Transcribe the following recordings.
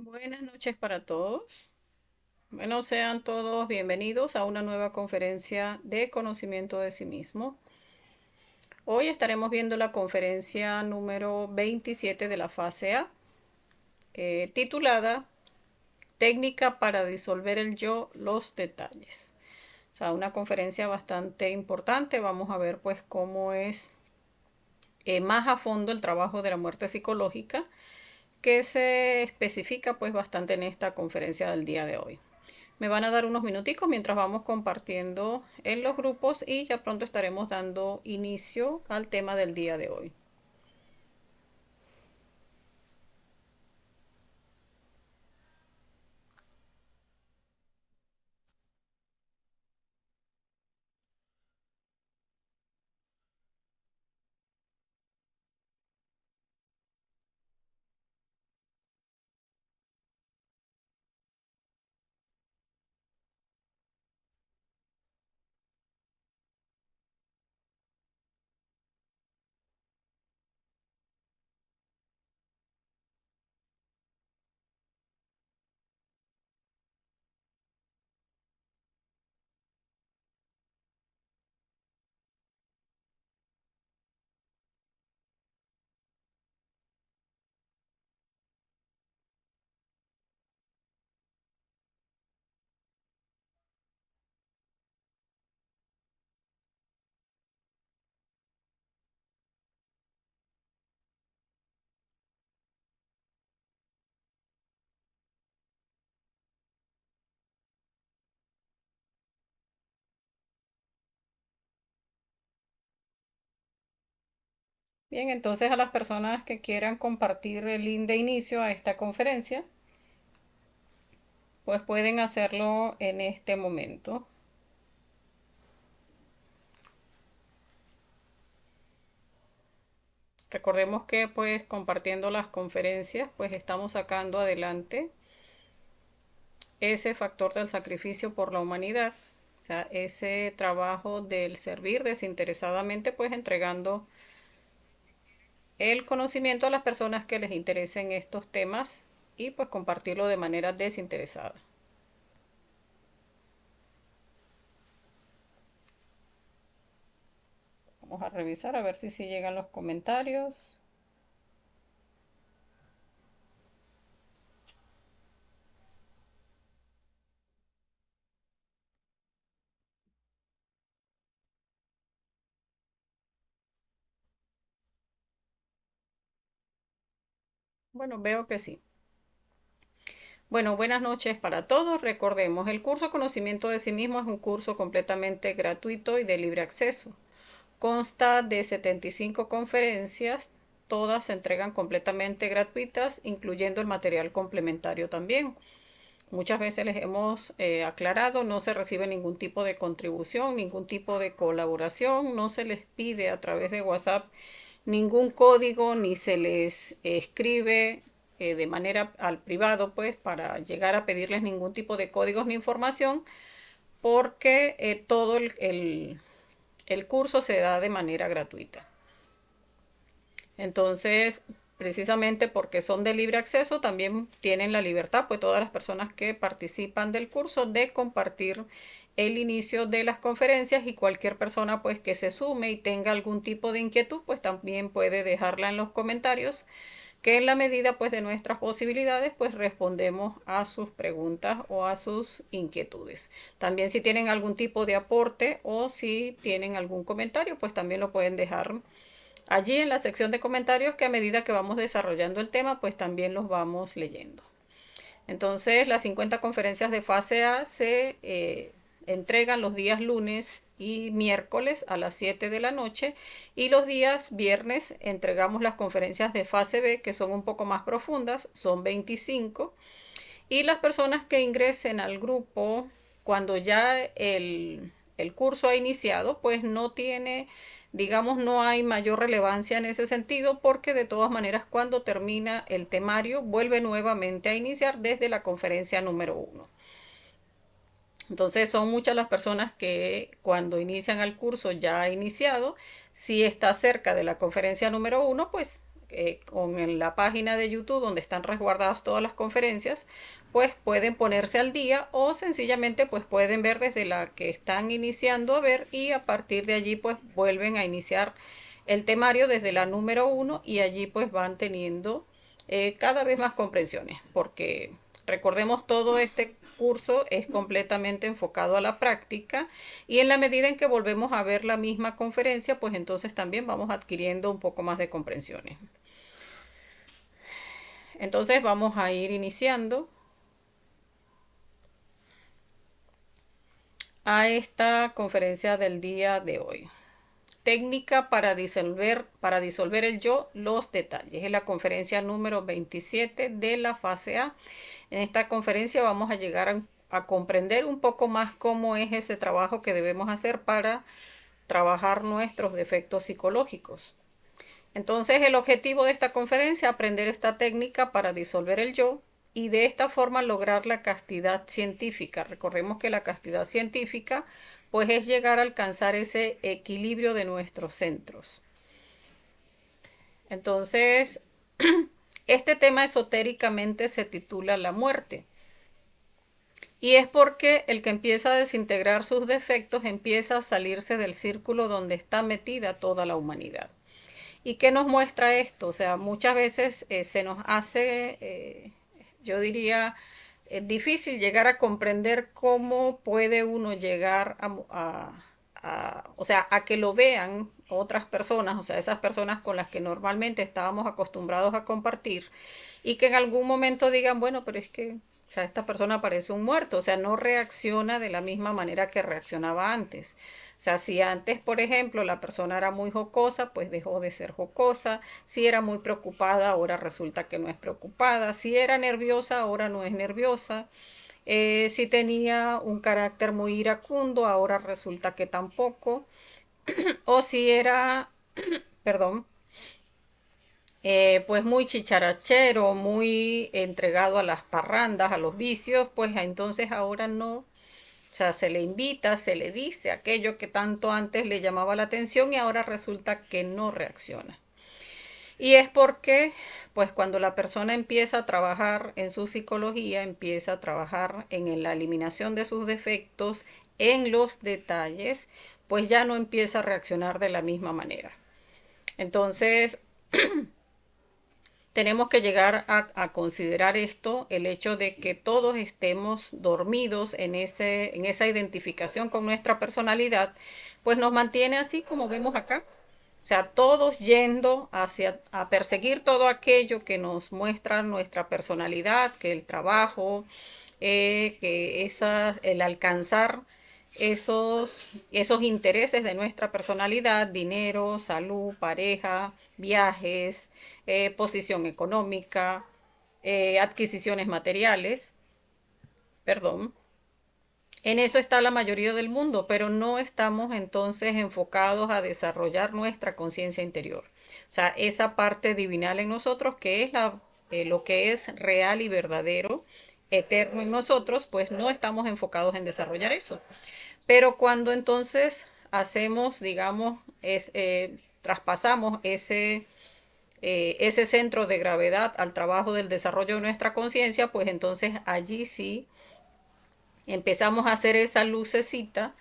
Buenas noches para todos. Bueno, sean todos bienvenidos a una nueva conferencia de conocimiento de sí mismo. Hoy estaremos viendo la conferencia número 27 de la fase A, titulada Técnica para disolver el yo, los detalles. O sea, una conferencia bastante importante. Vamos a ver pues cómo es más a fondo el trabajo de la muerte psicológica que se especifica pues bastante en esta conferencia del día de hoy. Me van a dar unos minuticos mientras vamos compartiendo en los grupos y ya pronto estaremos dando inicio al tema del día de hoy. Bien, entonces a las personas que quieran compartir el link de inicio a esta conferencia, pues pueden hacerlo en este momento. Recordemos que pues compartiendo las conferencias, pues estamos sacando adelante ese factor del sacrificio por la humanidad. O sea, ese trabajo del servir desinteresadamente, pues entregando el conocimiento a las personas que les interesen estos temas y pues compartirlo de manera desinteresada. Vamos a revisar a ver si llegan los comentarios. Bueno, veo que sí. Bueno, buenas noches para todos. Recordemos, el curso Conocimiento de sí mismo es un curso completamente gratuito y de libre acceso. Consta de 75 conferencias, todas se entregan completamente gratuitas, incluyendo el material complementario también. Muchas veces les hemos aclarado, no se recibe ningún tipo de contribución, ningún tipo de colaboración, no se les pide a través de WhatsApp ningún código, ni se les escribe de manera al privado, pues, para llegar a pedirles ningún tipo de códigos ni información, porque todo el curso se da de manera gratuita. Entonces, precisamente porque son de libre acceso, también tienen la libertad, pues todas las personas que participan del curso, de compartir el inicio de las conferencias, y cualquier persona pues que se sume y tenga algún tipo de inquietud, pues también puede dejarla en los comentarios, que en la medida pues de nuestras posibilidades pues respondemos a sus preguntas o a sus inquietudes. También si tienen algún tipo de aporte o si tienen algún comentario, pues también lo pueden dejar allí en la sección de comentarios, que a medida que vamos desarrollando el tema, pues también los vamos leyendo. Entonces, las 50 conferencias de fase A se entregan los días lunes y miércoles a las 7 de la noche, y los días viernes entregamos las conferencias de fase B, que son un poco más profundas, son 25, y las personas que ingresen al grupo cuando ya el curso ha iniciado, pues no tiene, digamos, no hay mayor relevancia en ese sentido, porque de todas maneras cuando termina el temario vuelve nuevamente a iniciar desde la conferencia número uno. Entonces son muchas las personas que cuando inician el curso ya ha iniciado. Si está cerca de la conferencia número uno, pues con la página de YouTube donde están resguardadas todas las conferencias, pues pueden ponerse al día o sencillamente pues pueden ver desde la que están iniciando a ver y a partir de allí pues vuelven a iniciar el temario desde la número 1 y allí pues van teniendo cada vez más comprensiones, porque recordemos todo este curso es completamente enfocado a la práctica y en la medida en que volvemos a ver la misma conferencia, pues entonces también vamos adquiriendo un poco más de comprensiones. Entonces vamos a ir iniciando a esta conferencia del día de hoy. Técnica para disolver el yo, los detalles. Es la conferencia número 27 de la fase A. En esta conferencia vamos a llegar a comprender un poco más cómo es ese trabajo que debemos hacer para trabajar nuestros defectos psicológicos. Entonces, el objetivo de esta conferencia es aprender esta técnica para disolver el yo y de esta forma lograr la castidad científica. Recordemos que la castidad científica pues es llegar a alcanzar ese equilibrio de nuestros centros. Entonces, este tema esotéricamente se titula La muerte. Y es porque el que empieza a desintegrar sus defectos empieza a salirse del círculo donde está metida toda la humanidad. ¿Y qué nos muestra esto? O sea, muchas veces se nos hace, yo diría, difícil llegar a comprender cómo puede uno llegar o sea, a que lo vean otras personas, o sea, esas personas con las que normalmente estábamos acostumbrados a compartir y que en algún momento digan, bueno, pero es que, o sea, esta persona parece un muerto, o sea, no reacciona de la misma manera que reaccionaba antes. O sea, si antes, por ejemplo, la persona era muy jocosa, pues dejó de ser jocosa. Si era muy preocupada, ahora resulta que no es preocupada. Si era nerviosa, ahora no es nerviosa. Si tenía un carácter muy iracundo, ahora resulta que tampoco. O si era, perdón, pues muy chicharachero, muy entregado a las parrandas, a los vicios, pues entonces ahora no. O sea, se le invita, se le dice aquello que tanto antes le llamaba la atención y ahora resulta que no reacciona. Y es porque, pues cuando la persona empieza a trabajar en su psicología, empieza a trabajar en la eliminación de sus defectos, en los detalles, pues ya no empieza a reaccionar de la misma manera. Entonces, tenemos que llegar a considerar esto, el hecho de que todos estemos dormidos en esa identificación con nuestra personalidad, pues nos mantiene así como vemos acá. O sea, todos yendo a perseguir todo aquello que nos muestra nuestra personalidad, que el trabajo, el alcanzar esos intereses de nuestra personalidad, dinero, salud, pareja, viajes, posición económica, adquisiciones materiales, perdón. En eso está la mayoría del mundo, pero no estamos entonces enfocados a desarrollar nuestra conciencia interior. O sea, esa parte divinal en nosotros que es lo que es real y verdadero, eterno en nosotros, pues no estamos enfocados en desarrollar eso. Pero cuando entonces hacemos, digamos, traspasamos ese centro de gravedad al trabajo del desarrollo de nuestra conciencia, pues entonces allí sí empezamos a hacer esa lucecita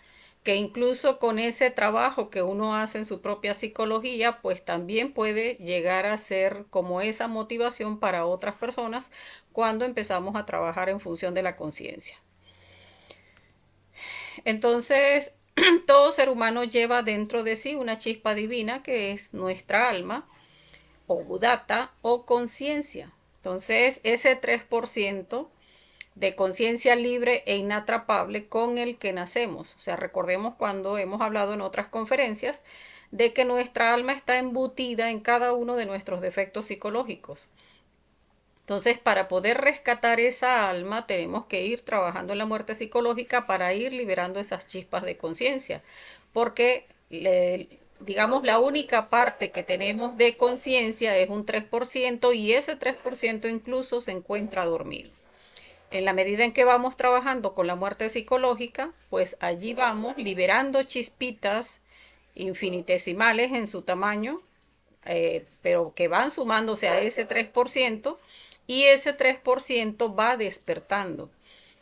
que incluso con ese trabajo que uno hace en su propia psicología, pues también puede llegar a ser como esa motivación para otras personas cuando empezamos a trabajar en función de la conciencia. Entonces, todo ser humano lleva dentro de sí una chispa divina que es nuestra alma, o Buddhata, o conciencia. Entonces, ese 3% de conciencia libre e inatrapable con el que nacemos. O sea, recordemos cuando hemos hablado en otras conferencias de que nuestra alma está embutida en cada uno de nuestros defectos psicológicos. Entonces, para poder rescatar esa alma, tenemos que ir trabajando en la muerte psicológica para ir liberando esas chispas de conciencia. Porque, digamos, la única parte que tenemos de conciencia es un 3% y ese 3% incluso se encuentra dormido. En la medida en que vamos trabajando con la muerte psicológica, pues allí vamos liberando chispitas infinitesimales en su tamaño, pero que van sumándose a ese 3% y ese 3% va despertando.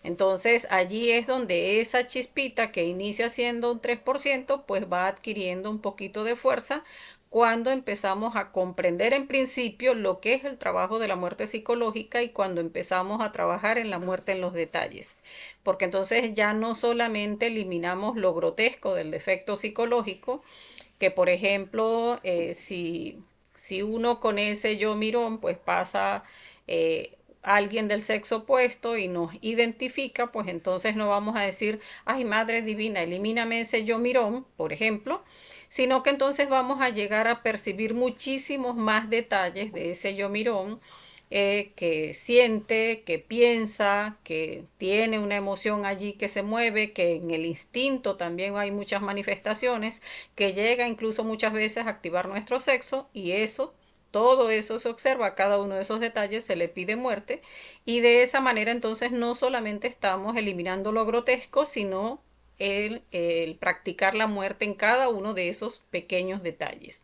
Entonces allí es donde esa chispita que inicia siendo un 3%, pues va adquiriendo un poquito de fuerza cuando empezamos a comprender en principio lo que es el trabajo de la muerte psicológica y cuando empezamos a trabajar en la muerte en los detalles. Porque entonces ya no solamente eliminamos lo grotesco del defecto psicológico, que por ejemplo, si uno con ese yo mirón, pues pasa alguien del sexo opuesto y nos identifica, pues entonces no vamos a decir, ay Madre Divina, elimíname ese yo mirón, por ejemplo, sino que entonces vamos a llegar a percibir muchísimos más detalles de ese yo mirón, que siente, que piensa, que tiene una emoción allí que se mueve, que en el instinto también hay muchas manifestaciones, que llega incluso muchas veces a activar nuestro sexo y eso, todo eso se observa, cada uno de esos detalles se le pide muerte y de esa manera entonces no solamente estamos eliminando lo grotesco, sino el practicar la muerte en cada uno de esos pequeños detalles.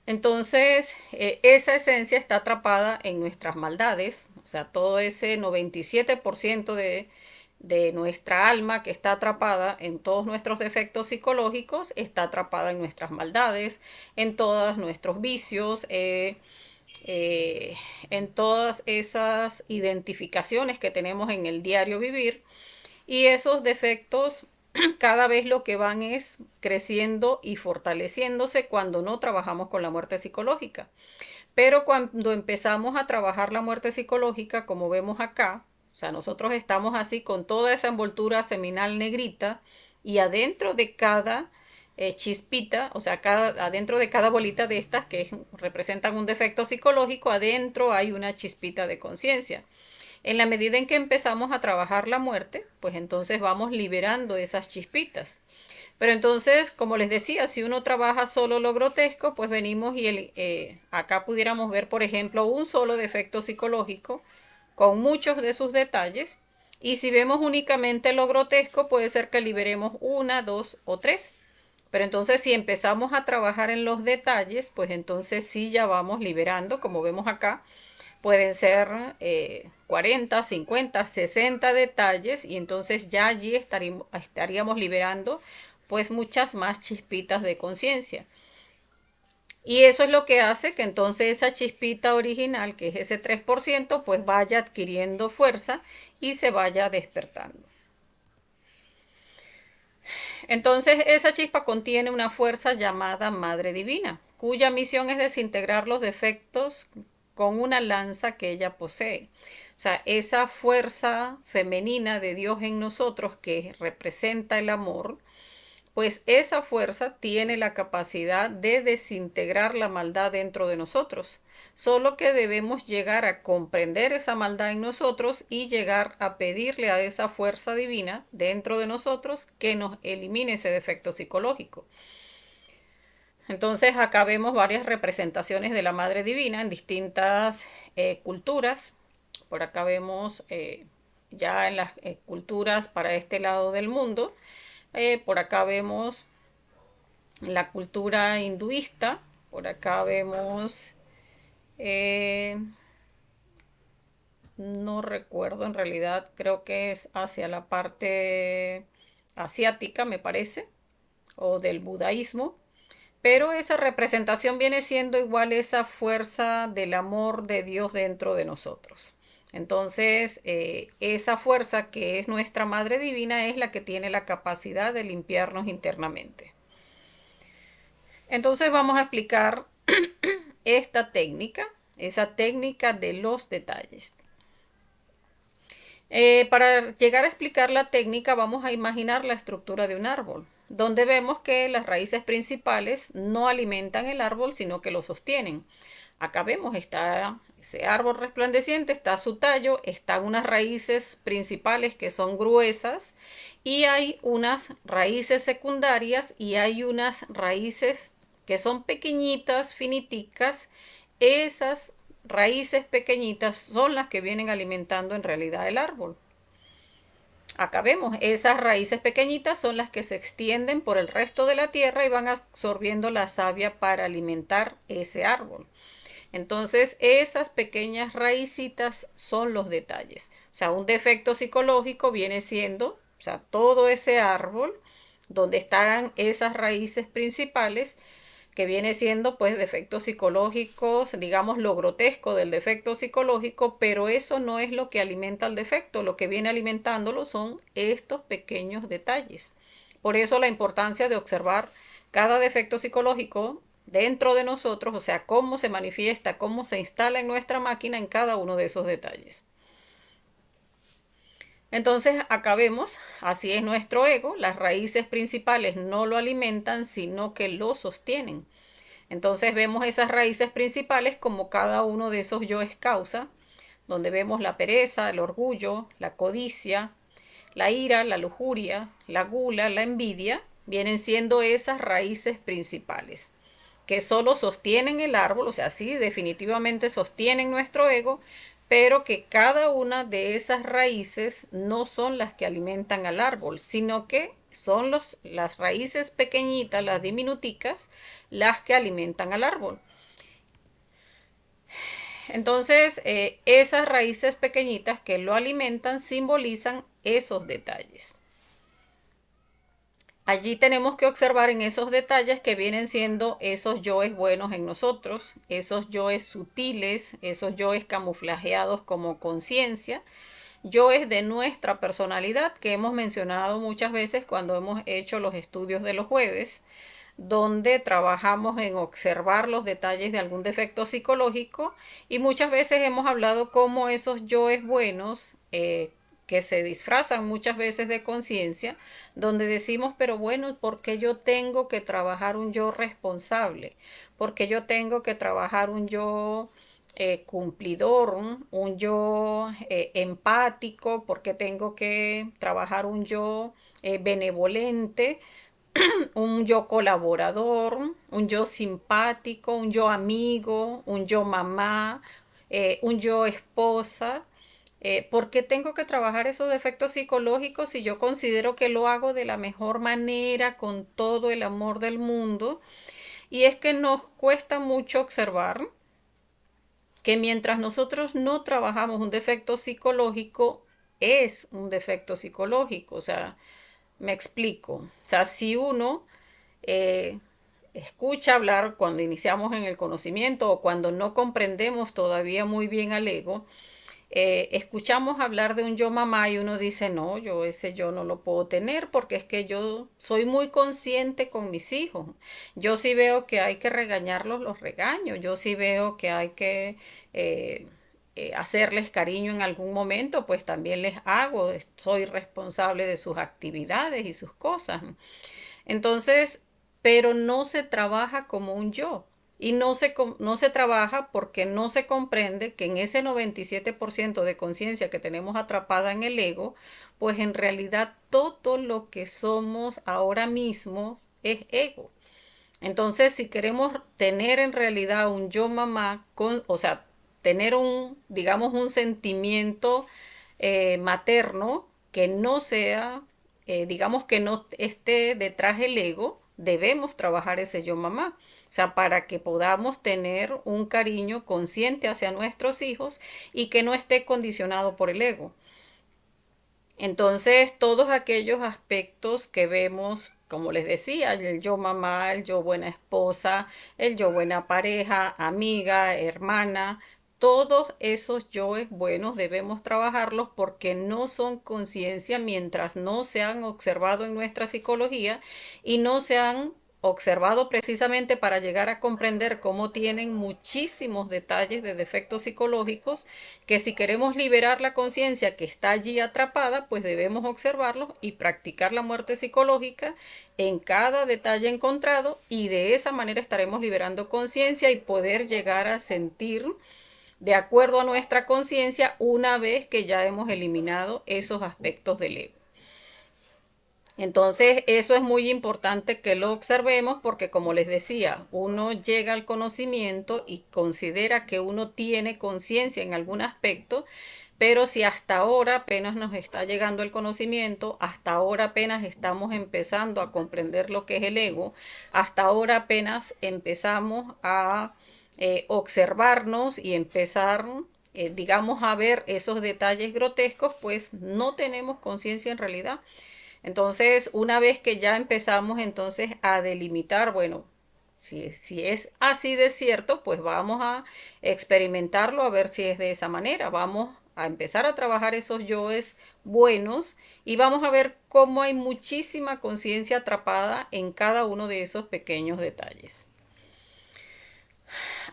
Entonces, esa esencia está atrapada en nuestras maldades, o sea, todo ese 97% de nuestra alma que está atrapada en todos nuestros defectos psicológicos, está atrapada en nuestras maldades, en todos nuestros vicios, en todas esas identificaciones que tenemos en el diario vivir. Y esos defectos cada vez lo que van es creciendo y fortaleciéndose cuando no trabajamos con la muerte psicológica. Pero cuando empezamos a trabajar la muerte psicológica, como vemos acá, o sea, nosotros estamos así con toda esa envoltura seminal negrita y adentro de cada chispita, o sea, adentro de cada bolita de estas que representan un defecto psicológico, adentro hay una chispita de conciencia. En la medida en que empezamos a trabajar la muerte, pues entonces vamos liberando esas chispitas. Pero entonces, como les decía, si uno trabaja solo lo grotesco, pues venimos y acá pudiéramos ver, por ejemplo, un solo defecto psicológico con muchos de sus detalles. Y si vemos únicamente lo grotesco, puede ser que liberemos una, dos o tres. Pero entonces si empezamos a trabajar en los detalles, pues entonces sí ya vamos liberando, como vemos acá, pueden ser 40, 50, 60 detalles y entonces ya allí estaríamos liberando pues muchas más chispitas de conciencia. Y eso es lo que hace que entonces esa chispita original, que es ese 3%, pues vaya adquiriendo fuerza y se vaya despertando. Entonces esa chispa contiene una fuerza llamada Madre Divina, cuya misión es desintegrar los defectos con una lanza que ella posee. O sea, esa fuerza femenina de Dios en nosotros que representa el amor, pues esa fuerza tiene la capacidad de desintegrar la maldad dentro de nosotros. Solo que debemos llegar a comprender esa maldad en nosotros y llegar a pedirle a esa fuerza divina dentro de nosotros que nos elimine ese defecto psicológico. Entonces acá vemos varias representaciones de la Madre Divina en distintas culturas. Por acá vemos ya en las culturas para este lado del mundo. Por acá vemos la cultura hinduista. Por acá vemos, no recuerdo en realidad, creo que es hacia la parte asiática, me parece, o del budaísmo. Pero esa representación viene siendo igual esa fuerza del amor de Dios dentro de nosotros. Entonces, esa fuerza que es nuestra Madre Divina es la que tiene la capacidad de limpiarnos internamente. Entonces vamos a explicar esta técnica, esa técnica de los detalles. Para llegar a explicar la técnica vamos a imaginar la estructura de un árbol, donde vemos que las raíces principales no alimentan el árbol, sino que lo sostienen. Acá vemos, está ese árbol resplandeciente, está su tallo, están unas raíces principales que son gruesas y hay unas raíces secundarias y hay unas raíces que son pequeñitas, finiticas. Esas raíces pequeñitas son las que vienen alimentando en realidad el árbol. Acá vemos, esas raíces pequeñitas son las que se extienden por el resto de la tierra y van absorbiendo la savia para alimentar ese árbol. Entonces, esas pequeñas raícitas son los detalles. O sea, un defecto psicológico viene siendo, o sea, todo ese árbol donde están esas raíces principales, que viene siendo pues defectos psicológicos, digamos lo grotesco del defecto psicológico, pero eso no es lo que alimenta el defecto, lo que viene alimentándolo son estos pequeños detalles. Por eso la importancia de observar cada defecto psicológico dentro de nosotros, o sea, cómo se manifiesta, cómo se instala en nuestra máquina en cada uno de esos detalles. Entonces, acá vemos, así es nuestro ego, las raíces principales no lo alimentan, sino que lo sostienen. Entonces vemos esas raíces principales como cada uno de esos yoes causa, donde vemos la pereza, el orgullo, la codicia, la ira, la lujuria, la gula, la envidia, vienen siendo esas raíces principales, que solo sostienen el árbol, o sea, sí, definitivamente sostienen nuestro ego, pero que cada una de esas raíces no son las que alimentan al árbol, sino que son las raíces pequeñitas, las diminuticas, las que alimentan al árbol. Entonces, esas raíces pequeñitas que lo alimentan simbolizan esos detalles. Allí tenemos que observar en esos detalles que vienen siendo esos yoes buenos en nosotros, esos yoes sutiles, esos yoes camuflajeados como conciencia, yoes de nuestra personalidad que hemos mencionado muchas veces cuando hemos hecho los estudios de los jueves, donde trabajamos en observar los detalles de algún defecto psicológico y muchas veces hemos hablado cómo esos yoes buenos que se disfrazan muchas veces de conciencia, donde decimos, pero bueno, ¿por qué yo tengo que trabajar un yo responsable? ¿Por qué yo tengo que trabajar un yo cumplidor, un yo empático? ¿Por qué tengo que trabajar un yo benevolente? Un yo colaborador, un yo simpático, un yo amigo, un yo mamá, un yo esposa. ¿Por qué tengo que trabajar esos defectos psicológicos si yo considero que lo hago de la mejor manera, con todo el amor del mundo? Y es que nos cuesta mucho observar que mientras nosotros no trabajamos un defecto psicológico, es un defecto psicológico. O sea, me explico. O sea, si uno eh, escucha hablar cuando iniciamos en el conocimiento o cuando no comprendemos todavía muy bien al ego, escuchamos hablar de un yo mamá y uno dice, no, yo ese yo no lo puedo tener porque es que yo soy muy consciente con mis hijos. Yo sí veo que hay que regañarlos, los regaño. Yo sí veo que hay que hacerles cariño en algún momento, pues también les hago. Soy responsable de sus actividades y sus cosas. Entonces, pero no se trabaja como un yo. Y no se trabaja porque no se comprende que en ese 97% de conciencia que tenemos atrapada en el ego, pues en realidad todo lo que somos ahora mismo es ego. Entonces, si queremos tener en realidad un yo mamá, o sea, tener digamos, un sentimiento materno que no sea, digamos, que no esté detrás del ego, debemos trabajar ese yo mamá. O sea, para que podamos tener un cariño consciente hacia nuestros hijos y que no esté condicionado por el ego. Entonces, todos aquellos aspectos que vemos, como les decía, el yo mamá, el yo buena esposa, el yo buena pareja, amiga, hermana, todos esos yoes buenos debemos trabajarlos porque no son conciencia mientras no se han observado en nuestra psicología y no se han observado precisamente para llegar a comprender cómo tienen muchísimos detalles de defectos psicológicos que si queremos liberar la conciencia que está allí atrapada, pues debemos observarlos y practicar la muerte psicológica en cada detalle encontrado y de esa manera estaremos liberando conciencia y poder llegar a sentir de acuerdo a nuestra conciencia una vez que ya hemos eliminado esos aspectos del ego. Entonces, eso es muy importante que lo observemos porque, como les decía, uno llega al conocimiento y considera que uno tiene conciencia en algún aspecto, Pero si hasta ahora apenas nos está llegando el conocimiento, hasta ahora apenas estamos empezando a comprender lo que es el ego, hasta ahora apenas empezamos a observarnos y empezar, digamos, a ver esos detalles grotescos, pues no tenemos conciencia en realidad. Entonces, una vez que ya empezamos entonces a delimitar, bueno, si es así de cierto, pues vamos a experimentarlo a ver si es de esa manera. Vamos a empezar a trabajar esos yoes buenos y vamos a ver cómo hay muchísima conciencia atrapada en cada uno de esos pequeños detalles.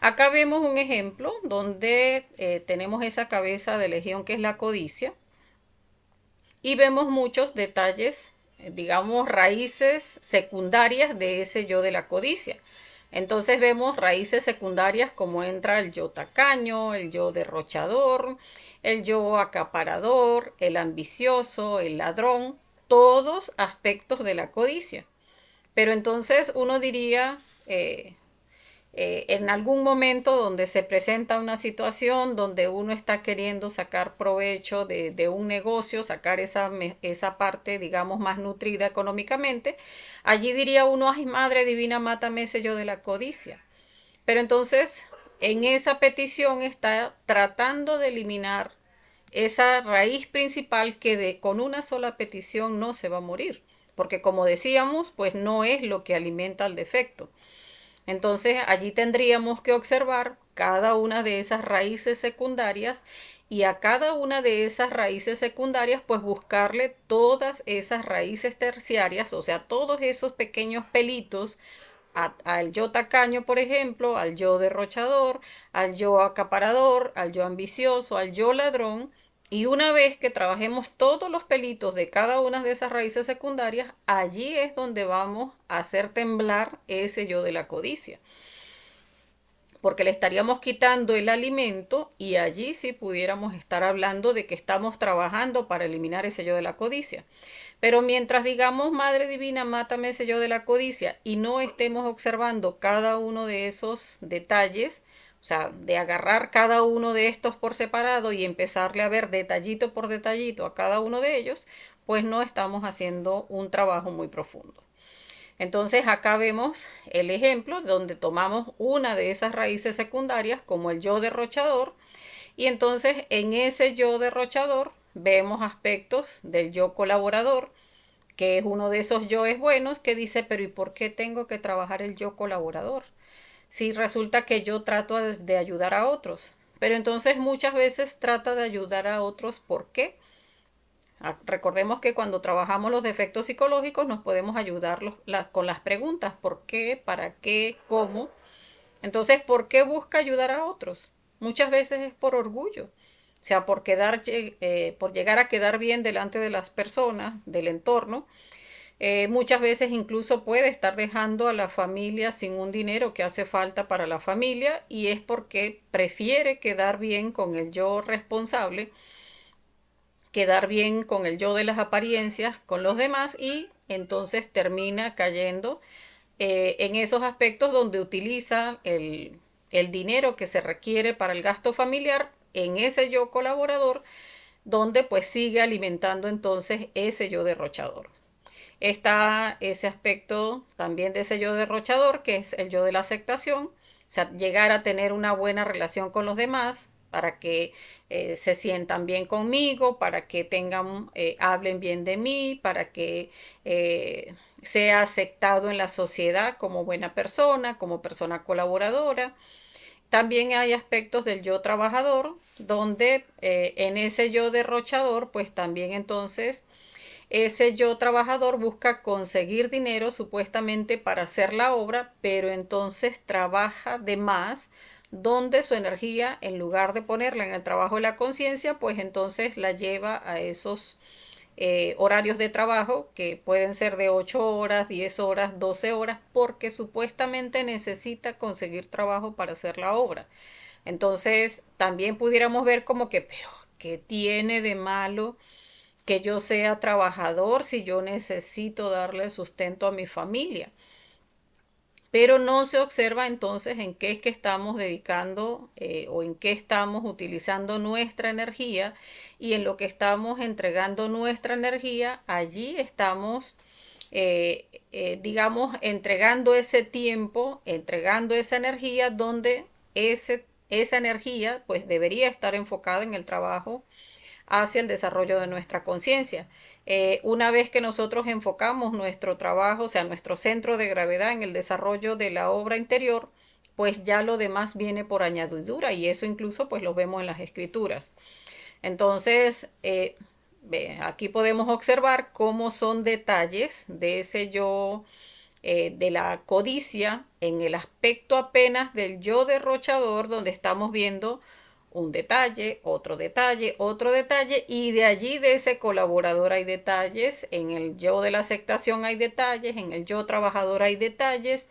Acá vemos un ejemplo donde tenemos esa cabeza de legión que es la codicia y vemos muchos detalles, digamos, raíces secundarias de ese yo de la codicia. Entonces vemos raíces secundarias como entra el yo tacaño, el yo derrochador, el yo acaparador, el ambicioso, el ladrón, todos aspectos de la codicia. Pero entonces uno diría, en algún momento donde se presenta una situación donde uno está queriendo sacar provecho de un negocio, sacar esa parte, digamos, más nutrida económicamente, allí diría uno, ay, Madre Divina, mátame ese yo de la codicia. Pero entonces, en esa petición está tratando de eliminar esa raíz principal que con una sola petición no se va a morir, porque como decíamos, pues no es lo que alimenta el defecto. Entonces allí tendríamos que observar cada una de esas raíces secundarias y a cada una de esas raíces secundarias pues buscarle todas esas raíces terciarias, o sea, todos esos pequeños pelitos al yo tacaño, por ejemplo, al yo derrochador, al yo acaparador, al yo ambicioso, al yo ladrón. Y una vez que trabajemos todos los pelitos de cada una de esas raíces secundarias, allí es donde vamos a hacer temblar ese yo de la codicia. Porque le estaríamos quitando el alimento y allí sí pudiéramos estar hablando de que estamos trabajando para eliminar ese yo de la codicia. Pero mientras digamos, Madre Divina, mátame ese yo de la codicia y no estemos observando cada uno de esos detalles, o sea, de agarrar cada uno de estos por separado y empezarle a ver detallito por detallito a cada uno de ellos, pues no estamos haciendo un trabajo muy profundo. Entonces acá vemos el ejemplo donde tomamos una de esas raíces secundarias como el yo derrochador y entonces en ese yo derrochador vemos aspectos del yo colaborador, que es uno de esos yoes buenos que dice, pero ¿y por qué tengo que trabajar el yo colaborador? Si resulta que yo trato de ayudar a otros. Pero entonces muchas veces trata de ayudar a otros, ¿por qué? Recordemos que cuando trabajamos los defectos psicológicos nos podemos ayudar con las preguntas, ¿por qué? ¿Para qué? ¿Cómo? Entonces, ¿por qué busca ayudar a otros? Muchas veces es por orgullo, o sea, por llegar a quedar bien delante de las personas, del entorno. Muchas veces incluso puede estar dejando a la familia sin un dinero que hace falta para la familia y es porque prefiere quedar bien con el yo responsable, quedar bien con el yo de las apariencias, con los demás y entonces termina cayendo en esos aspectos donde utiliza el dinero que se requiere para el gasto familiar en ese yo colaborador, donde pues sigue alimentando entonces ese yo derrochador. Está ese aspecto también de ese yo derrochador, que es el yo de la aceptación, o sea, llegar a tener una buena relación con los demás para que se sientan bien conmigo, para que hablen bien de mí, para que sea aceptado en la sociedad como buena persona, como persona colaboradora. También hay aspectos del yo trabajador, donde en ese yo derrochador, pues también entonces ese yo trabajador busca conseguir dinero supuestamente para hacer la obra, pero entonces trabaja de más, donde su energía, en lugar de ponerla en el trabajo de la conciencia, pues entonces la lleva a esos horarios de trabajo que pueden ser de 8 horas, 10 horas, 12 horas, porque supuestamente necesita conseguir trabajo para hacer la obra. Entonces, también pudiéramos ver como que, pero, ¿qué tiene de malo que yo sea trabajador si yo necesito darle sustento a mi familia? pero no se observa entonces en qué es que estamos dedicando o en qué estamos utilizando nuestra energía, y en lo que estamos entregando nuestra energía, allí estamos, digamos, entregando ese tiempo, entregando esa energía donde esa energía pues debería estar enfocada en el trabajo hacia el desarrollo de nuestra conciencia. Una vez que nosotros enfocamos nuestro trabajo, o sea, nuestro centro de gravedad en el desarrollo de la obra interior, pues ya lo demás viene por añadidura, y eso incluso pues lo vemos en las escrituras. Entonces, aquí podemos observar cómo son detalles de ese yo, de la codicia, en el aspecto apenas del yo derrochador, donde estamos viendo un detalle, otro detalle, otro detalle, y de allí de ese colaborador hay detalles, en el yo de la aceptación hay detalles, en el yo trabajador hay detalles,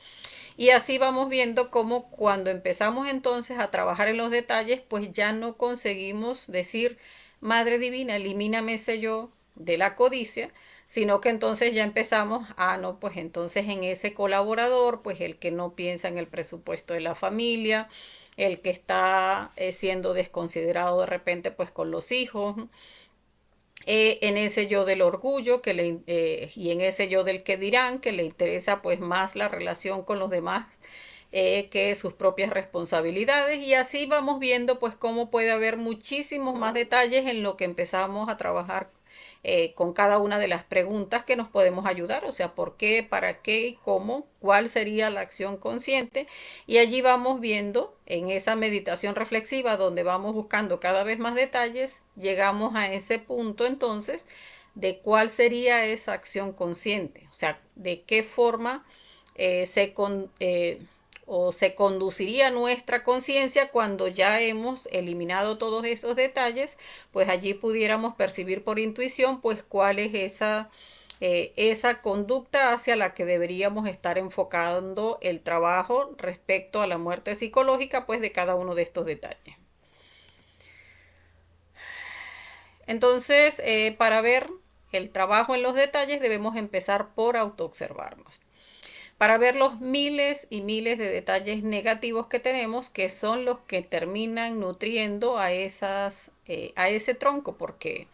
y así vamos viendo cómo cuando empezamos entonces a trabajar en los detalles, pues ya no conseguimos decir, Madre Divina, elimíname ese yo de la codicia, sino que entonces ya empezamos, no, pues entonces en ese colaborador, pues el que no piensa en el presupuesto de la familia, el que está siendo desconsiderado de repente pues con los hijos, en ese yo del orgullo y en ese yo del que dirán, que le interesa pues más la relación con los demás que sus propias responsabilidades, y así vamos viendo pues cómo puede haber muchísimos más detalles en lo que empezamos a trabajar con cada una de las preguntas que nos podemos ayudar, o sea, por qué, para qué y cómo, cuál sería la acción consciente, y allí vamos viendo en esa meditación reflexiva donde vamos buscando cada vez más detalles, llegamos a ese punto entonces de cuál sería esa acción consciente, o sea, de qué forma se conduciría nuestra conciencia cuando ya hemos eliminado todos esos detalles, pues allí pudiéramos percibir por intuición pues cuál es esa conducta hacia la que deberíamos estar enfocando el trabajo respecto a la muerte psicológica pues de cada uno de estos detalles. Entonces, para ver el trabajo en los detalles debemos empezar por autoobservarnos, para ver los miles y miles de detalles negativos que tenemos, que son los que terminan nutriendo a ese tronco, porque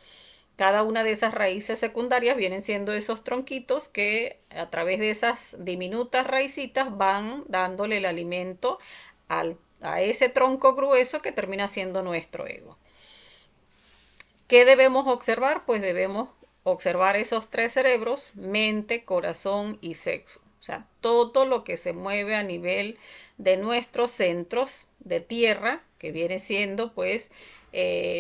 cada una de esas raíces secundarias vienen siendo esos tronquitos que a través de esas diminutas raicitas van dándole el alimento a ese tronco grueso que termina siendo nuestro ego. ¿Qué debemos observar? Pues debemos observar esos tres cerebros: mente, corazón y sexo. O sea, todo lo que se mueve a nivel de nuestros centros de tierra, que viene siendo pues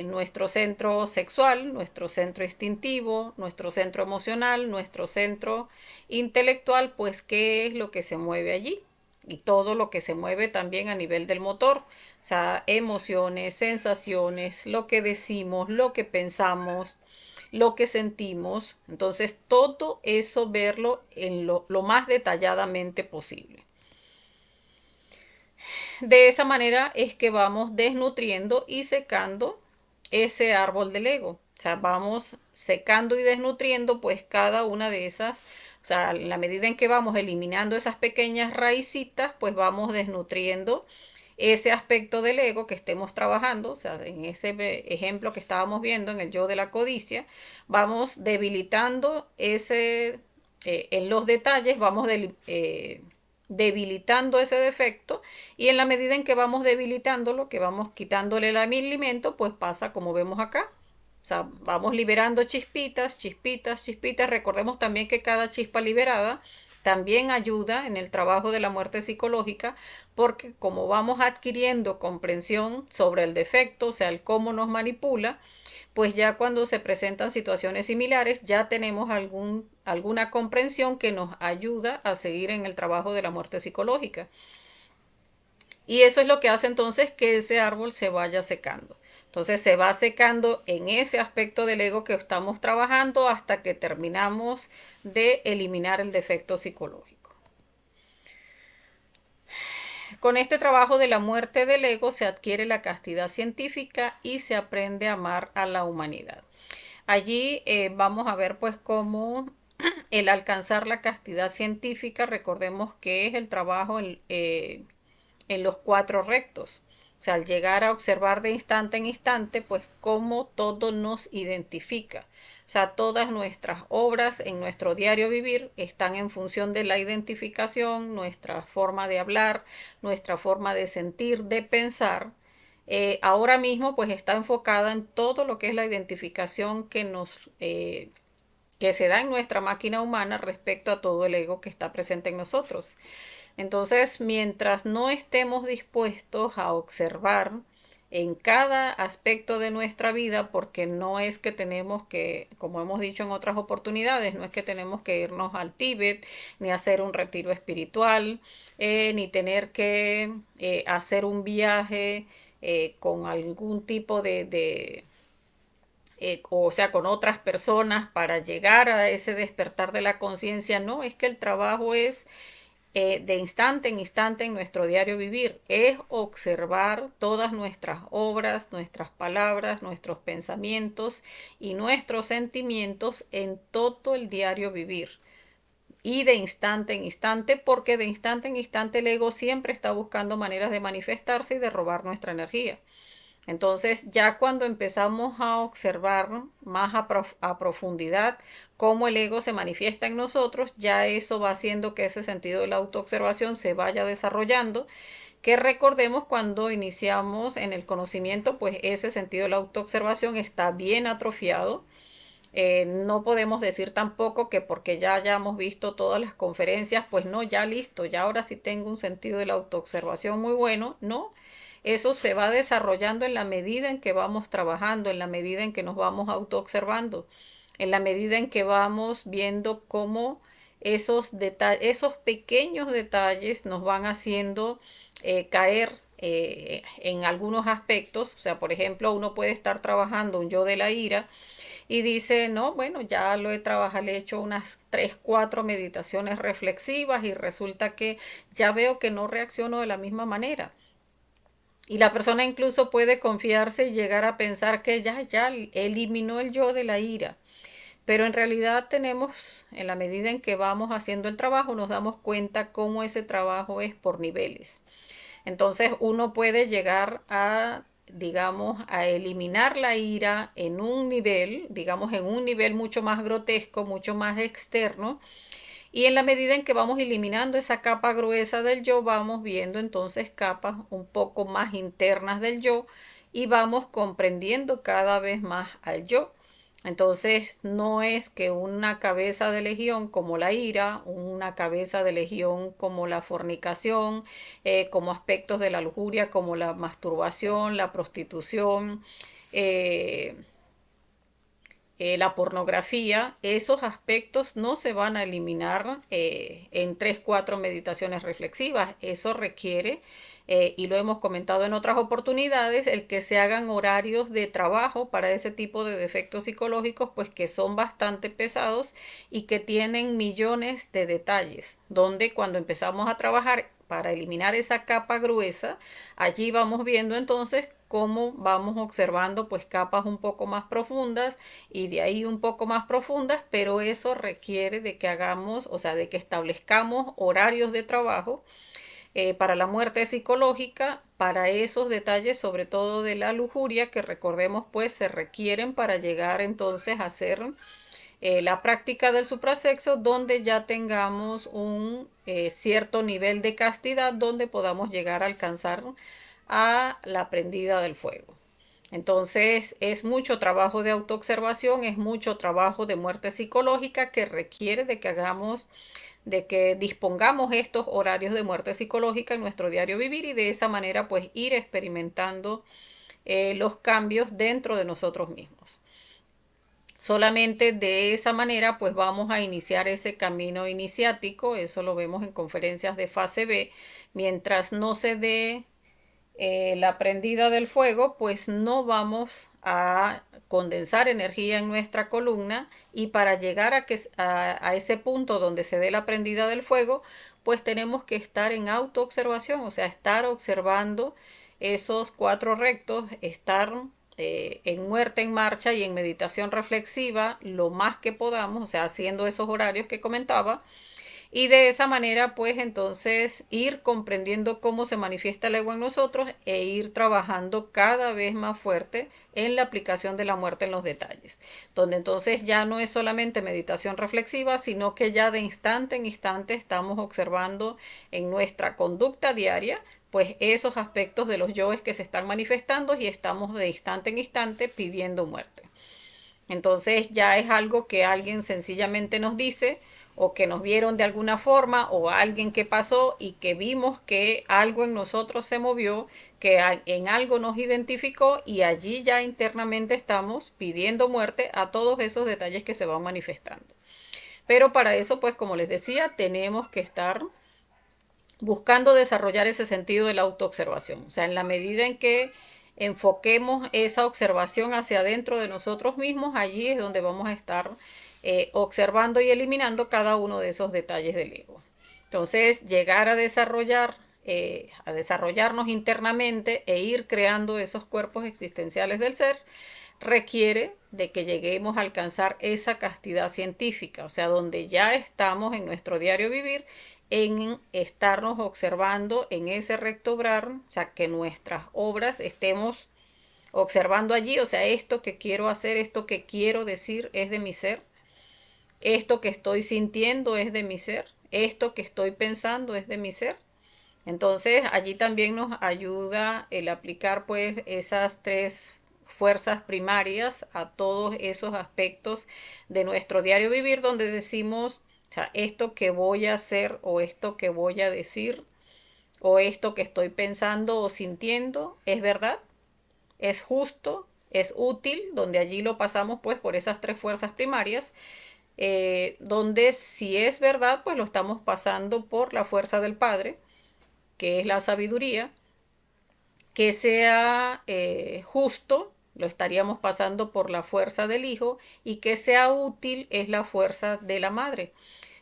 nuestro centro sexual, nuestro centro instintivo, nuestro centro emocional, nuestro centro intelectual, pues qué es lo que se mueve allí. Y todo lo que se mueve también a nivel del motor, o sea, emociones, sensaciones, lo que decimos, lo que pensamos, lo que sentimos. Entonces, todo eso verlo en lo más detalladamente posible. De esa manera es que vamos desnutriendo y secando ese árbol del ego. O sea, vamos secando y desnutriendo pues cada una de esas, o sea, en la medida en que vamos eliminando esas pequeñas raicitas, pues vamos desnutriendo ese aspecto del ego que estemos trabajando. O sea, en ese ejemplo que estábamos viendo en el yo de la codicia, vamos debilitando en los detalles, vamos debilitando ese defecto, y en la medida en que vamos debilitándolo, que vamos quitándole el alimento, pues pasa como vemos acá. O sea, vamos liberando chispitas, chispitas, chispitas. Recordemos también que cada chispa liberada también ayuda en el trabajo de la muerte psicológica, porque como vamos adquiriendo comprensión sobre el defecto, o sea, el cómo nos manipula, pues ya cuando se presentan situaciones similares ya tenemos alguna comprensión que nos ayuda a seguir en el trabajo de la muerte psicológica. Y eso es lo que hace entonces que ese árbol se vaya secando. Entonces se va secando en ese aspecto del ego que estamos trabajando hasta que terminamos de eliminar el defecto psicológico. Con este trabajo de la muerte del ego se adquiere la castidad científica y se aprende a amar a la humanidad. Allí vamos a ver pues cómo el alcanzar la castidad científica, recordemos que es el trabajo en los cuatro rectos. O sea, al llegar a observar de instante en instante, pues cómo todo nos identifica. O sea, todas nuestras obras en nuestro diario vivir están en función de la identificación, nuestra forma de hablar, nuestra forma de sentir, de pensar. Ahora mismo pues está enfocada en todo lo que es la identificación que se da en nuestra máquina humana respecto a todo el ego que está presente en nosotros. Entonces, mientras no estemos dispuestos a observar en cada aspecto de nuestra vida, porque no es que tenemos que, como hemos dicho en otras oportunidades, no es que tenemos que irnos al Tíbet, ni hacer un retiro espiritual, ni tener que hacer un viaje con algún tipo o sea, con otras personas para llegar a ese despertar de la conciencia. No, es que el trabajo es de instante en instante en nuestro diario vivir, es observar todas nuestras obras, nuestras palabras, nuestros pensamientos y nuestros sentimientos en todo el diario vivir. Y de instante en instante, porque de instante en instante el ego siempre está buscando maneras de manifestarse y de robar nuestra energía. Entonces, ya cuando empezamos a observar más a profundidad cómo el ego se manifiesta en nosotros, ya eso va haciendo que ese sentido de la autoobservación se vaya desarrollando, que recordemos cuando iniciamos en el conocimiento, pues ese sentido de la autoobservación está bien atrofiado. No podemos decir tampoco que porque ya hayamos visto todas las conferencias, pues no, ya listo, ya ahora sí tengo un sentido de la autoobservación muy bueno. No, eso se va desarrollando en la medida en que vamos trabajando, en la medida en que nos vamos autoobservando, en la medida en que vamos viendo cómo esos pequeños detalles nos van haciendo caer en algunos aspectos. O sea, por ejemplo, uno puede estar trabajando un yo de la ira y dice, no, bueno, ya lo he trabajado, le he hecho unas 3 4 meditaciones reflexivas y resulta que ya veo que no reacciono de la misma manera. Y la persona incluso puede confiarse y llegar a pensar que ya eliminó el yo de la ira. Pero en realidad tenemos, en la medida en que vamos haciendo el trabajo, nos damos cuenta cómo ese trabajo es por niveles. Entonces uno puede llegar a, digamos, a eliminar la ira en un nivel, digamos, en un nivel mucho más grotesco, mucho más externo, y en la medida en que vamos eliminando esa capa gruesa del yo, vamos viendo entonces capas un poco más internas del yo y vamos comprendiendo cada vez más al yo. Entonces no es que una cabeza de legión como la ira, una cabeza de legión como la fornicación, como aspectos de la lujuria, como la masturbación, la prostitución, eh, la pornografía, esos aspectos no se van a eliminar en 3 4 meditaciones reflexivas. Eso requiere, y lo hemos comentado en otras oportunidades, el que se hagan horarios de trabajo para ese tipo de defectos psicológicos, pues que son bastante pesados y que tienen millones de detalles, donde cuando empezamos a trabajar para eliminar esa capa gruesa, allí vamos viendo entonces cómo vamos observando pues capas un poco más profundas y de ahí un poco más profundas, pero eso requiere de que hagamos, o sea, de que establezcamos horarios de trabajo para la muerte psicológica, para esos detalles, sobre todo de la lujuria, que recordemos pues se requieren para llegar entonces a hacer la práctica del suprasexo, donde ya tengamos un cierto nivel de castidad, donde podamos llegar a alcanzar a la prendida del fuego. Entonces es mucho trabajo de autoobservación, es mucho trabajo de muerte psicológica que requiere de que hagamos, de que dispongamos estos horarios de muerte psicológica en nuestro diario vivir y de esa manera pues ir experimentando los cambios dentro de nosotros mismos. Solamente de esa manera pues vamos a iniciar ese camino iniciático, eso lo vemos en conferencias de fase B, mientras no se dé la prendida del fuego, pues no vamos a condensar energía en nuestra columna y para llegar a ese punto donde se dé la prendida del fuego, pues tenemos que estar en autoobservación, o sea, estar observando esos cuatro rectos, estar en muerte en marcha y en meditación reflexiva lo más que podamos, o sea, haciendo esos horarios que comentaba, y de esa manera, pues entonces ir comprendiendo cómo se manifiesta el ego en nosotros e ir trabajando cada vez más fuerte en la aplicación de la muerte en los detalles, donde entonces ya no es solamente meditación reflexiva, sino que ya de instante en instante estamos observando en nuestra conducta diaria pues esos aspectos de los yoes que se están manifestando y estamos de instante en instante pidiendo muerte. Entonces ya es algo que alguien sencillamente nos dice o que nos vieron de alguna forma o alguien que pasó y que vimos que algo en nosotros se movió, que en algo nos identificó y allí ya internamente estamos pidiendo muerte a todos esos detalles que se van manifestando. Pero para eso, pues como les decía, tenemos que estar buscando desarrollar ese sentido de la autoobservación. O sea, en la medida en que enfoquemos esa observación hacia adentro de nosotros mismos, allí es donde vamos a estar observando y eliminando cada uno de esos detalles del ego. Entonces, llegar a desarrollarnos internamente e ir creando esos cuerpos existenciales del ser requiere de que lleguemos a alcanzar esa castidad científica, o sea, donde ya estamos en nuestro diario vivir, en estarnos observando en ese recto obrar, o sea, que nuestras obras estemos observando allí, o sea, esto que quiero hacer, esto que quiero decir es de mi ser, esto que estoy sintiendo es de mi ser, esto que estoy pensando es de mi ser. Entonces allí también nos ayuda el aplicar pues esas tres fuerzas primarias a todos esos aspectos de nuestro diario vivir donde decimos, o sea, esto que voy a hacer o esto que voy a decir o esto que estoy pensando o sintiendo es verdad, es justo, es útil, donde allí lo pasamos pues por esas tres fuerzas primarias, donde si es verdad pues lo estamos pasando por la fuerza del Padre, que es la sabiduría, que sea justo, lo estaríamos pasando por la fuerza del hijo, y que sea útil es la fuerza de la madre.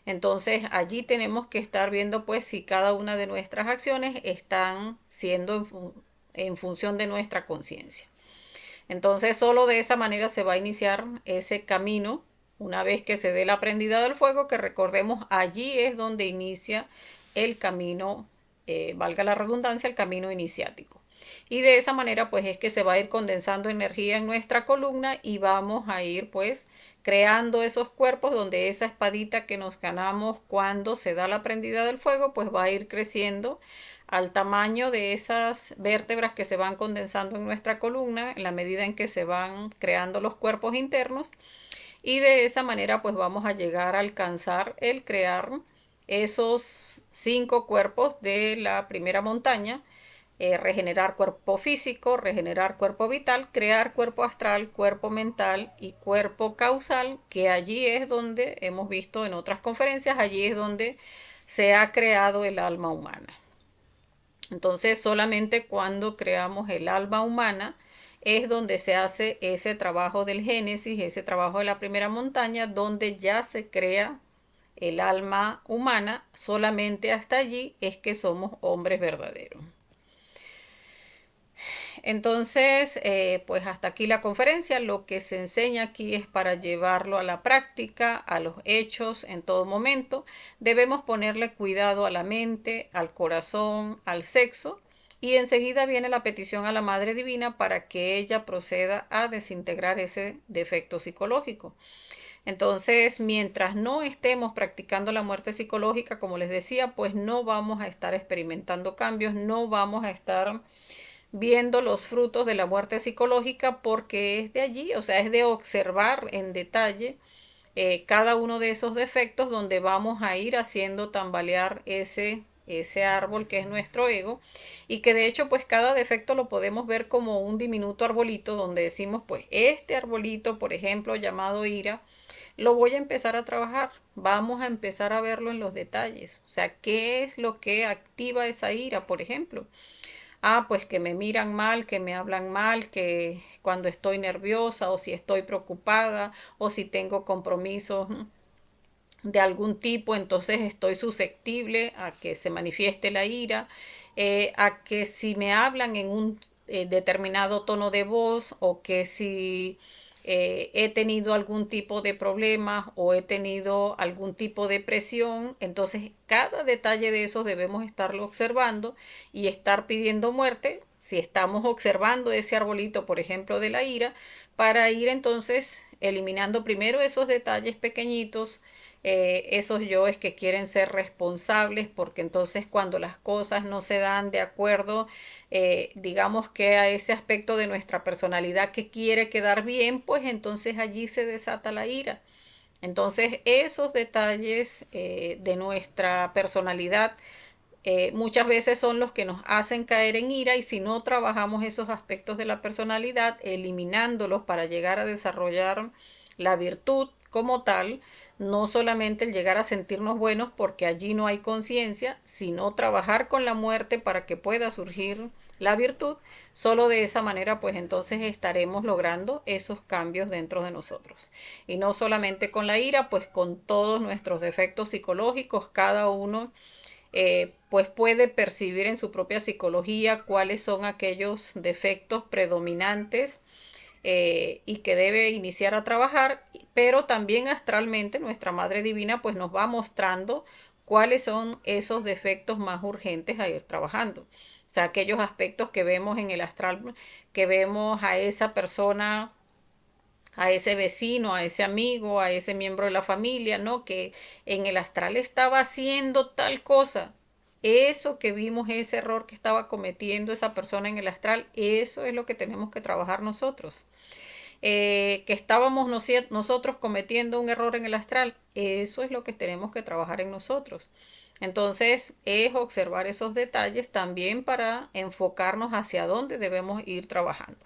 Entonces allí tenemos que estar viendo pues si cada una de nuestras acciones están siendo en función de nuestra conciencia. Entonces solo de esa manera se va a iniciar ese camino una vez que se dé la prendida del fuego, que recordemos allí es donde inicia el camino, valga la redundancia, el camino iniciático. Y de esa manera pues es que se va a ir condensando energía en nuestra columna y vamos a ir pues creando esos cuerpos donde esa espadita que nos ganamos cuando se da la prendida del fuego pues va a ir creciendo al tamaño de esas vértebras que se van condensando en nuestra columna en la medida en que se van creando los cuerpos internos, y de esa manera pues vamos a llegar a alcanzar el crear esos 5 cuerpos de la primera montaña, regenerar cuerpo físico, regenerar cuerpo vital, crear cuerpo astral, cuerpo mental y cuerpo causal, que allí es donde hemos visto en otras conferencias, allí es donde se ha creado el alma humana. Entonces solamente cuando creamos el alma humana es donde se hace ese trabajo del Génesis, ese trabajo de la primera montaña, donde ya se crea el alma humana. Solamente hasta allí es que somos hombres verdaderos. Entonces, pues hasta aquí la conferencia. Lo que se enseña aquí es para llevarlo a la práctica, a los hechos en todo momento. Debemos ponerle cuidado a la mente, al corazón, al sexo. Y enseguida viene la petición a la Madre Divina para que ella proceda a desintegrar ese defecto psicológico. Entonces, mientras no estemos practicando la muerte psicológica, como les decía, pues no vamos a estar experimentando cambios, no vamos a estar viendo los frutos de la muerte psicológica, porque es de allí, o sea, es de observar en detalle cada uno de esos defectos donde vamos a ir haciendo tambalear ese árbol que es nuestro ego, y que de hecho pues cada defecto lo podemos ver como un diminuto arbolito donde decimos pues este arbolito, por ejemplo, llamado ira, lo voy a empezar a trabajar, vamos a empezar a verlo en los detalles, o sea, ¿qué es lo que activa esa ira, por ejemplo? Ah, pues que me miran mal, que me hablan mal, que cuando estoy nerviosa o si estoy preocupada o si tengo compromisos de algún tipo, entonces estoy susceptible a que se manifieste la ira, a que si me hablan en un determinado tono de voz, o que si he tenido algún tipo de problema o he tenido algún tipo de presión. Entonces cada detalle de esos debemos estarlo observando y estar pidiendo muerte si estamos observando ese arbolito, por ejemplo, de la ira, para ir entonces eliminando primero esos detalles pequeñitos, esos yoes que quieren ser responsables, porque entonces cuando las cosas no se dan de acuerdo, digamos que a ese aspecto de nuestra personalidad que quiere quedar bien, pues entonces allí se desata la ira. Entonces esos detalles de nuestra personalidad muchas veces son los que nos hacen caer en ira, y si no trabajamos esos aspectos de la personalidad, eliminándolos para llegar a desarrollar la virtud como tal, no solamente el llegar a sentirnos buenos porque allí no hay conciencia, sino trabajar con la muerte para que pueda surgir la virtud. Solo de esa manera pues entonces estaremos logrando esos cambios dentro de nosotros. Y no solamente con la ira, pues con todos nuestros defectos psicológicos, cada uno pues puede percibir en su propia psicología cuáles son aquellos defectos predominantes y que debe iniciar a trabajar, pero también astralmente nuestra Madre Divina pues nos va mostrando cuáles son esos defectos más urgentes a ir trabajando. O sea, aquellos aspectos que vemos en el astral, que vemos a esa persona, a ese vecino, a ese amigo, a ese miembro de la familia, ¿no? Que en el astral estaba haciendo tal cosa. Eso que vimos, ese error que estaba cometiendo esa persona en el astral, eso es lo que tenemos que trabajar nosotros. Que estábamos nosotros cometiendo un error en el astral, eso es lo que tenemos que trabajar en nosotros. Entonces es observar esos detalles también para enfocarnos hacia dónde debemos ir trabajando.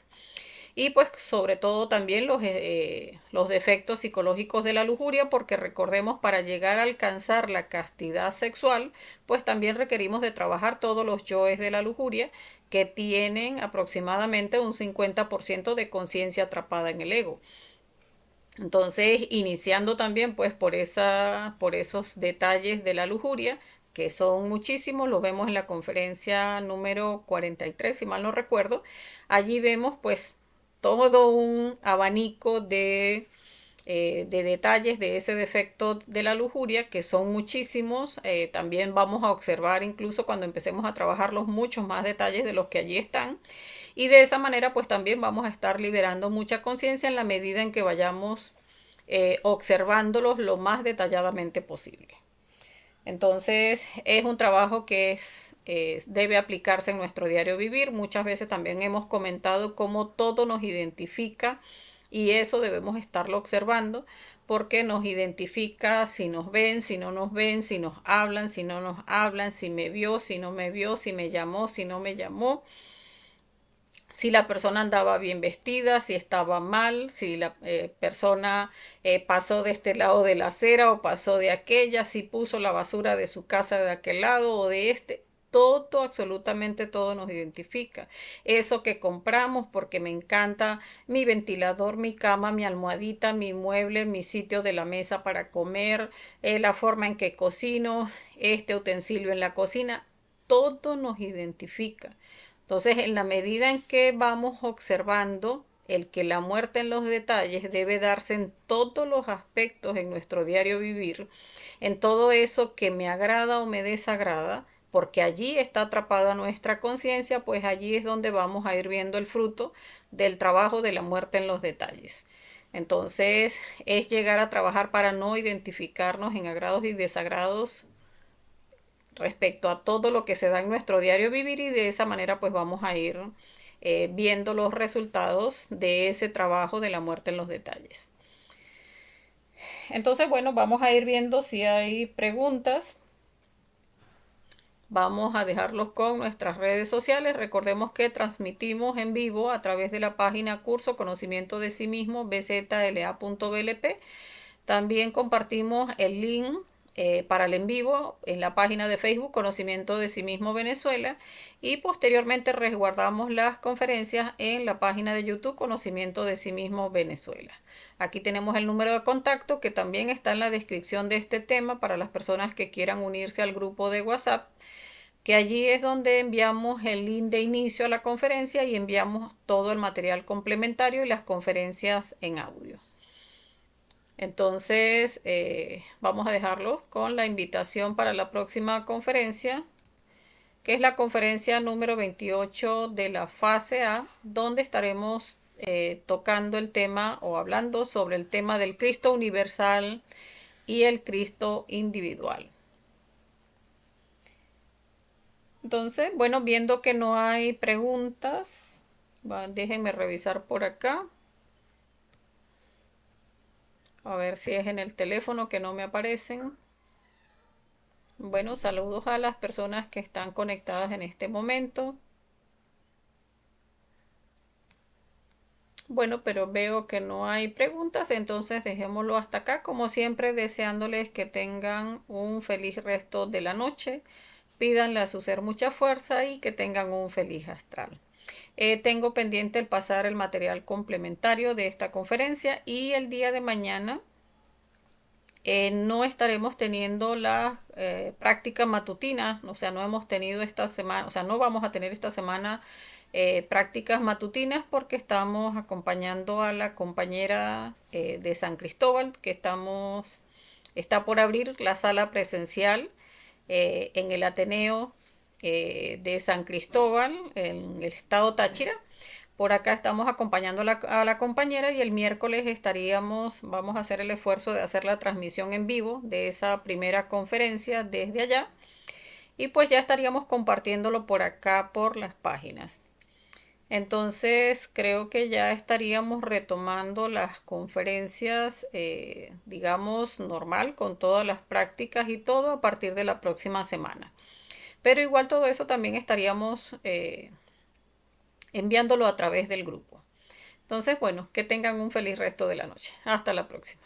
Y pues sobre todo también los defectos psicológicos de la lujuria, porque recordemos, para llegar a alcanzar la castidad sexual, pues también requerimos de trabajar todos los yoes de la lujuria, que tienen aproximadamente un 50% de conciencia atrapada en el ego. Entonces, iniciando también pues por esos detalles de la lujuria, que son muchísimos, los vemos en la conferencia número 43, si mal no recuerdo. Allí vemos pues todo un abanico de detalles de ese defecto de la lujuria, que son muchísimos. También vamos a observar, incluso cuando empecemos a trabajarlos, muchos más detalles de los que allí están. Y de esa manera pues también vamos a estar liberando mucha conciencia en la medida en que vayamos observándolos lo más detalladamente posible. Entonces es un trabajo que debe aplicarse en nuestro diario vivir. Muchas veces también hemos comentado cómo todo nos identifica, y eso debemos estarlo observando, porque nos identifica si nos ven, si no nos ven, si nos hablan, si no nos hablan, si me vio, si no me vio, si me llamó, si no me llamó, si la persona andaba bien vestida, si estaba mal, si la persona pasó de este lado de la acera o pasó de aquella, si puso la basura de su casa de aquel lado o de este. Todo, absolutamente todo nos identifica. Eso que compramos porque me encanta mi ventilador, mi cama, mi almohadita, mi mueble, mi sitio de la mesa para comer, la forma en que cocino, este utensilio en la cocina, todo nos identifica. Entonces, en la medida en que vamos observando el que la muerte en los detalles debe darse en todos los aspectos en nuestro diario vivir, en todo eso que me agrada o me desagrada, porque allí está atrapada nuestra conciencia, pues allí es donde vamos a ir viendo el fruto del trabajo de la muerte en los detalles. Entonces, es llegar a trabajar para no identificarnos en agrados y desagrados respecto a todo lo que se da en nuestro diario vivir, y de esa manera pues vamos a ir viendo los resultados de ese trabajo de la muerte en los detalles. Entonces, bueno, vamos a ir viendo si hay preguntas. Vamos a dejarlos con nuestras redes sociales. Recordemos que transmitimos en vivo a través de la página Curso Conocimiento de Sí Mismo, bzla.blp. También compartimos el link para el en vivo en la página de Facebook Conocimiento de Sí Mismo Venezuela, y posteriormente resguardamos las conferencias en la página de YouTube Conocimiento de Sí Mismo Venezuela. Aquí tenemos el número de contacto, que también está en la descripción de este tema para las personas que quieran unirse al grupo de WhatsApp que allí es donde enviamos el link de inicio a la conferencia y enviamos todo el material complementario y las conferencias en audio. Entonces, vamos a dejarlo con la invitación para la próxima conferencia, que es la conferencia número 28 de la fase A, donde estaremos tocando el tema o hablando sobre el tema del Cristo universal y el Cristo individual. Entonces, bueno, viendo que no hay preguntas, déjenme revisar por acá. A ver si es en el teléfono que no me aparecen. Bueno, saludos a las personas que están conectadas en este momento. Bueno, pero veo que no hay preguntas, entonces dejémoslo hasta acá. Como siempre, deseándoles que tengan un feliz resto de la noche. Pídanle a su ser mucha fuerza y que tengan un feliz astral. Tengo pendiente el pasar el material complementario de esta conferencia y el día de mañana no estaremos teniendo las prácticas matutinas, o sea, no hemos tenido esta semana, o sea, no vamos a tener esta semana prácticas matutinas porque estamos acompañando a la compañera de San Cristóbal que está por abrir la sala presencial en el Ateneo de San Cristóbal, en el estado Táchira. Por acá estamos acompañando a la compañera y el miércoles vamos a hacer el esfuerzo de hacer la transmisión en vivo de esa primera conferencia desde allá y pues ya estaríamos compartiéndolo por acá por las páginas. Entonces creo que ya estaríamos retomando las conferencias, digamos, normal, con todas las prácticas y todo a partir de la próxima semana. Pero igual todo eso también estaríamos enviándolo a través del grupo. Entonces, bueno, que tengan un feliz resto de la noche. Hasta la próxima.